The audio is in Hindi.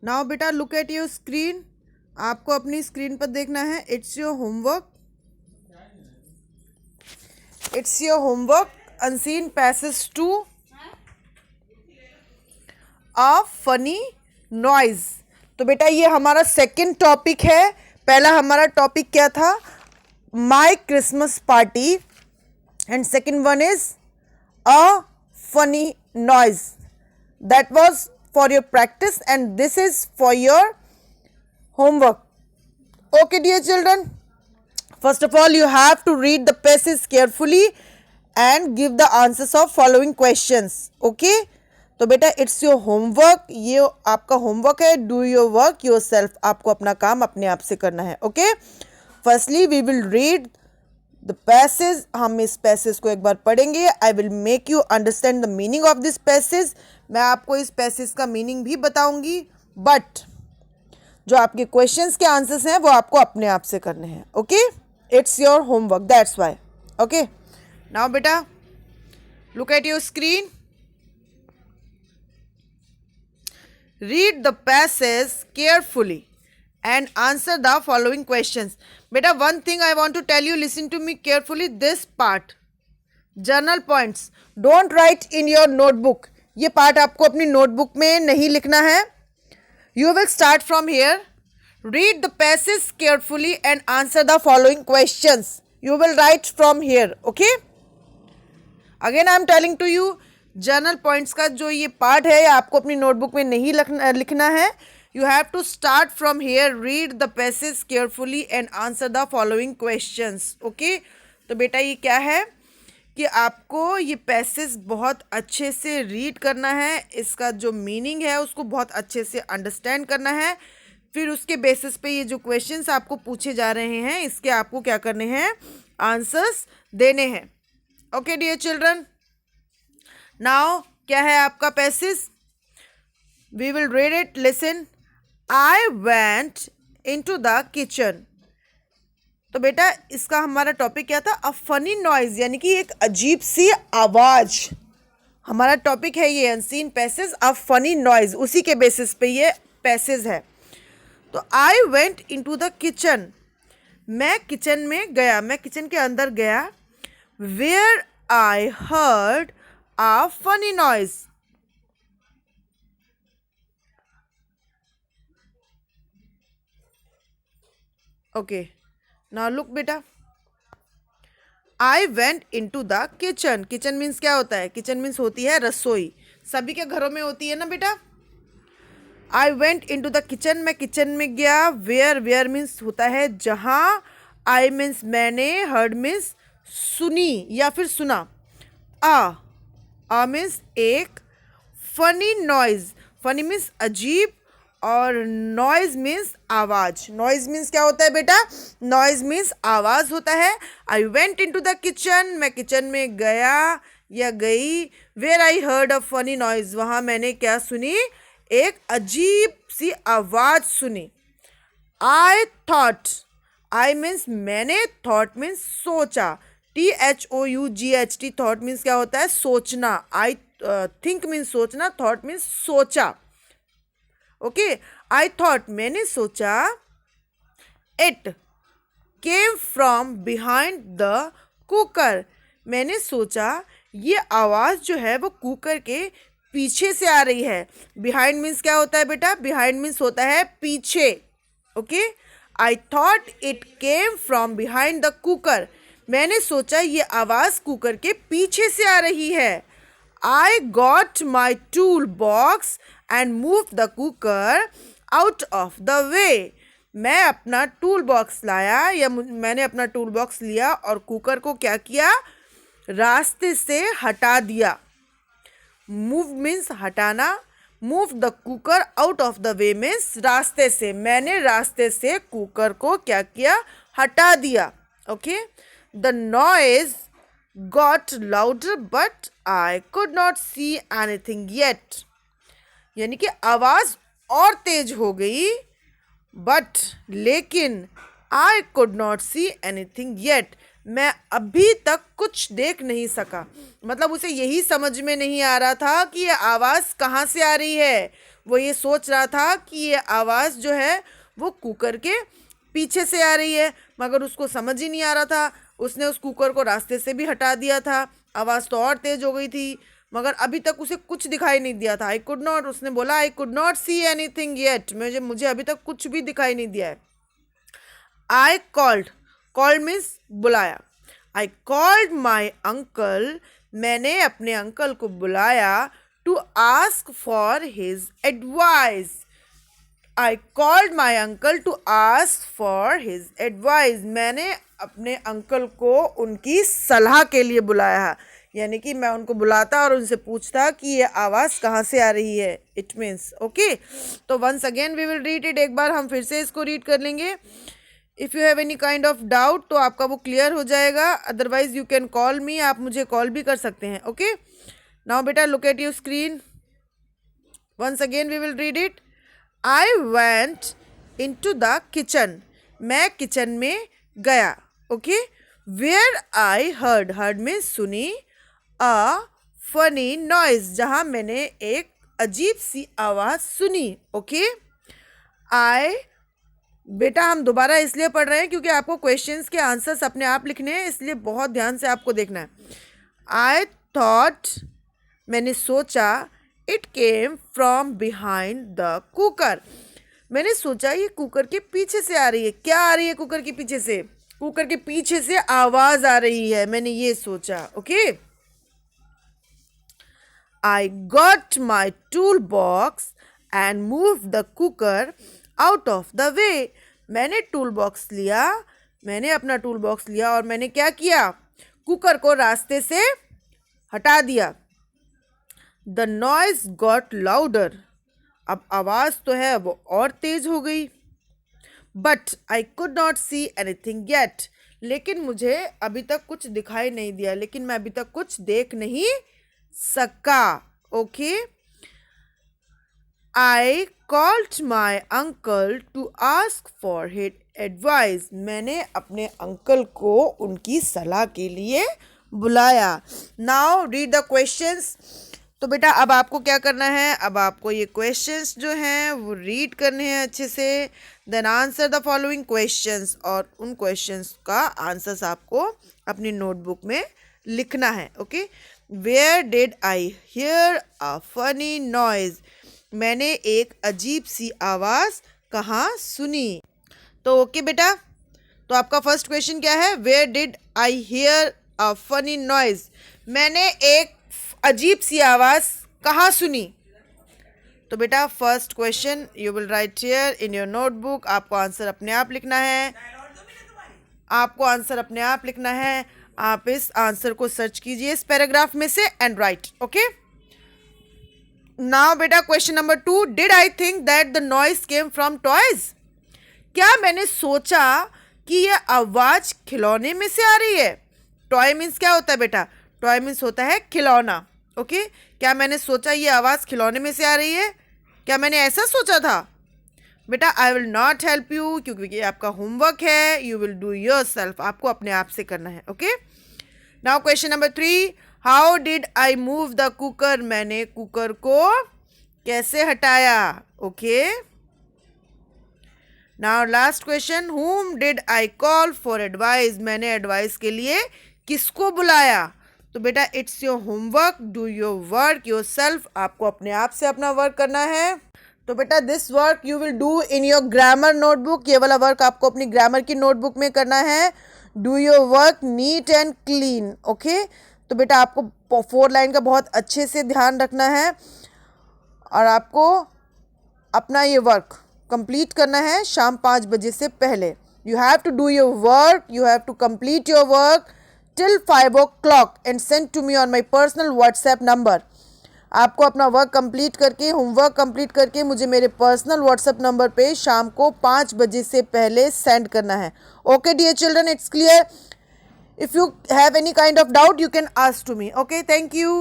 नाउ बेटा लुक एट योर स्क्रीन, आपको अपनी स्क्रीन पर देखना है। It's your homework, it's your homework unseen passage to a funny noise. तो बेटा ये हमारा सेकंड टॉपिक है। पहला हमारा टॉपिक क्या था? My Christmas party, and second one is a funny noise. That was for your practice and this is for your homework. Okay dear children, first of all you have to read the passage carefully and give the answers of following questions. Okay, तो बेटा इट्स योर होमवर्क, ये आपका होमवर्क है। Do your work yourself, आपको अपना काम अपने आप से करना है। Okay, firstly we will read the passage. हम इस पैसेज को एक बार पढ़ेंगे। I will make you understand the meaning of this passage. मैं आपको इस पैसेज का मीनिंग भी बताऊंगी, बट जो आपके क्वेश्चंस के आंसर्स हैं वो आपको अपने आप से करने हैं। Okay, it's your homework, that's why. Okay, now बेटा look at your screen, read the passage carefully and answer the following questions. Beta, one thing I want to tell you, listen to me carefully, this part, journal points, don't write in your notebook. ये part आपको अपनी notebook में नहीं लिखना है। You will start from here. Read the passage carefully and answer the following questions. You will write from here. Okay? Again I am telling to you, journal points का जो ये part है आपको अपनी notebook में नहीं लिखना है। You have to start from here. Read the passage carefully and answer the following questions. Okay? तो बेटा ये क्या है कि आपको ये पैसेज बहुत अच्छे से रीड करना है, इसका जो मीनिंग है उसको बहुत अच्छे से अंडरस्टैंड करना है, फिर उसके बेसिस पे ये जो क्वेश्चंस आपको पूछे जा रहे हैं इसके आपको क्या करने हैं? आंसर्स देने हैं। ओके डियर चिल्ड्रन, नाउ क्या है आपका passage? We will read it, listen. I went into the kitchen. तो बेटा इसका हमारा टॉपिक क्या था? अ फनी नॉइज, यानी कि एक अजीब सी आवाज। हमारा टॉपिक है ये unseen passage, a funny noise, उसी के बेसिस पे ये पैसेज है। तो I went into the kitchen, मैं किचन में गया, मैं किचन के अंदर गया। Where I heard a funny noise, okay now look बेटा, I went into the kitchen. Kitchen means क्या होता है? किचन मीन्स होती है रसोई, सभी के घरों में होती है ना बेटा। I went into the kitchen, मैं किचन में गया। वेयर, वेयर मीन्स होता है जहाँ। आई मीन्स मैंने, हर्ड मीन्स सुनी या फिर सुना। आ मीन्स एक, फनी नॉइज, फनी मीन्स अजीब, और नॉइज मीन्स आवाज। नॉइज मीन्स क्या होता है बेटा? नॉइज मीन्स आवाज होता है। I went into the kitchen, मैं किचन में गया या गई। Where I heard a funny noise, वहाँ मैंने क्या सुनी? एक अजीब सी आवाज सुनी। आई थॉट, आई मीन्स मैंने, थॉट मीन्स सोचा, THOUGHT, थॉट मीन्स क्या होता है? सोचना। आई थिंक मीन्स सोचना, थॉट मीन्स सोचा। ओके, आई थॉट मैंने सोचा। It came from behind the cooker, मैंने सोचा ये आवाज़ जो है वो कुकर के पीछे से आ रही है। बिहाइंड मीन्स क्या होता है बेटा? बिहाइंड मीन्स होता है पीछे। Okay, I thought it came from behind the cooker, मैंने सोचा ये आवाज़ कुकर के पीछे से आ रही है। I got my tool box and move the cooker out of the way, मैं अपना टूल बॉक्स लाया या मैंने अपना टूल बॉक्स लिया और कुकर को क्या किया? रास्ते से हटा दिया। मूव मीन्स हटाना, move the cooker out of the way means रास्ते से, मैंने रास्ते से कुकर को क्या किया? हटा दिया। Okay, the noise got louder but I could not see anything yet, यानी कि आवाज़ और तेज हो गई, बट लेकिन I could not see anything yet, मैं अभी तक कुछ देख नहीं सका। मतलब उसे यही समझ में नहीं आ रहा था कि ये आवाज़ कहाँ से आ रही है, वो ये सोच रहा था कि ये आवाज़ जो है वो कुकर के पीछे से आ रही है, मगर उसको समझ ही नहीं आ रहा था। उसने उस कुकर को रास्ते से भी हटा दिया था, आवाज़ तो और तेज हो गई थी, मगर अभी तक उसे कुछ दिखाई नहीं दिया था। आई कुड नॉट, उसने बोला I could not see anything yet, मुझे अभी तक कुछ भी दिखाई नहीं दिया है। आई कॉल्ड, कॉल्ड मीन्स बुलाया। आई कॉल्ड माई अंकल, मैंने अपने अंकल को बुलाया। To ask for his advice, I called my uncle to ask for his advice, मैंने अपने अंकल को उनकी सलाह के लिए बुलाया। यानी कि मैं उनको बुलाता और उनसे पूछता कि ये आवाज़ कहाँ से आ रही है। It means okay. तो once again we will read it, एक बार हम फिर से इसको रीड कर लेंगे। If you have any kind of doubt तो आपका वो क्लियर हो जाएगा, otherwise you can call me, आप मुझे कॉल भी कर सकते हैं। ओके, नाउ बेटा look at your screen, once again we will read it. I went in to the kitchen, मैं किचन में गया। Okay, where I heard, heard में सुनी, अ फनी नॉइज, जहाँ मैंने एक अजीब सी आवाज़ सुनी। ओके, आई, बेटा हम दोबारा इसलिए पढ़ रहे हैं क्योंकि आपको क्वेश्चंस के आंसर्स अपने आप लिखने हैं, इसलिए बहुत ध्यान से आपको देखना है। आई थॉट, मैंने सोचा, it came from behind the cooker, मैंने सोचा ये कुकर के पीछे से आ रही है। क्या आ रही है कुकर के पीछे से? कुकर के पीछे से आवाज़ आ रही है, मैंने ये सोचा। Okay, I got my tool box and move the cooker out of the way, मैंने टूल बॉक्स लिया, मैंने अपना टूल बॉक्स लिया और मैंने क्या किया, कुकर को रास्ते से हटा दिया। द नॉइज गॉट लाउडर, अब आवाज़ तो है वो और तेज हो गई। But I could not see anything yet, लेकिन मुझे अभी तक कुछ दिखाई नहीं दिया, लेकिन मैं अभी तक कुछ देख नहीं सका। Okay, I called my uncle to ask for his advice, मैंने अपने अंकल को उनकी सलाह के लिए बुलाया। Now read the questions. तो बेटा अब आपको क्या करना है, अब आपको ये क्वेश्चंस जो हैं वो रीड करने हैं अच्छे से, then answer the following questions, और उन क्वेश्चंस का आंसर्स आपको अपनी नोटबुक में लिखना है। Okay, where did I hear a funny noise, मैंने एक अजीब सी आवाज़ कहाँ सुनी। तो ओके बेटा, तो आपका फर्स्ट क्वेश्चन क्या है, where did I hear a funny noise, मैंने एक अजीब सी आवाज़ कहाँ सुनी। तो बेटा first question you will write here in your notebook, आपको आंसर अपने आप लिखना है, आपको आंसर अपने आप लिखना है। आप इस आंसर को सर्च कीजिए इस पैराग्राफ में से एंड राइट। ओके, नाउ बेटा question number 2, did I think that the noise came from toys, क्या मैंने सोचा कि यह आवाज़ खिलौने में से आ रही है। टॉय मीन्स क्या होता है बेटा, टॉय मीन्स होता है खिलौना। ओके, क्या मैंने सोचा ये आवाज़ खिलौने में से आ रही है, क्या मैंने ऐसा सोचा था। बेटा I will not help you, क्योंकि ये आपका होमवर्क है, यू विल डू योरसेल्फ, आपको अपने आप से करना है। Okay, now question number 3, how did I move the cooker, मैंने कुकर को कैसे हटाया। Okay, now last question, whom did I call for advice, मैंने एडवाइस के लिए किसको बुलाया। तो बेटा it's your homework, do your work yourself, आपको अपने आप से अपना वर्क करना है। तो बेटा this work you will do in your grammar notebook, ये वाला वर्क आपको अपनी ग्रामर की नोटबुक में करना है। Do your work neat and clean. Okay, तो बेटा आपको 4 लाइन का बहुत अच्छे से ध्यान रखना है और आपको अपना ये वर्क कंप्लीट करना है शाम 5 बजे से पहले। You have to do your work, you have to complete your work till 5 o'clock and send to me on my personal WhatsApp number. आपको अपना वर्क कंप्लीट करके, होमवर्क कंप्लीट करके मुझे मेरे पर्सनल व्हाट्सएप नंबर पे शाम को 5 बजे से पहले सेंड करना है. Okay dear children, it's clear. If you have any kind of doubt, you can ask to me. Okay, thank you.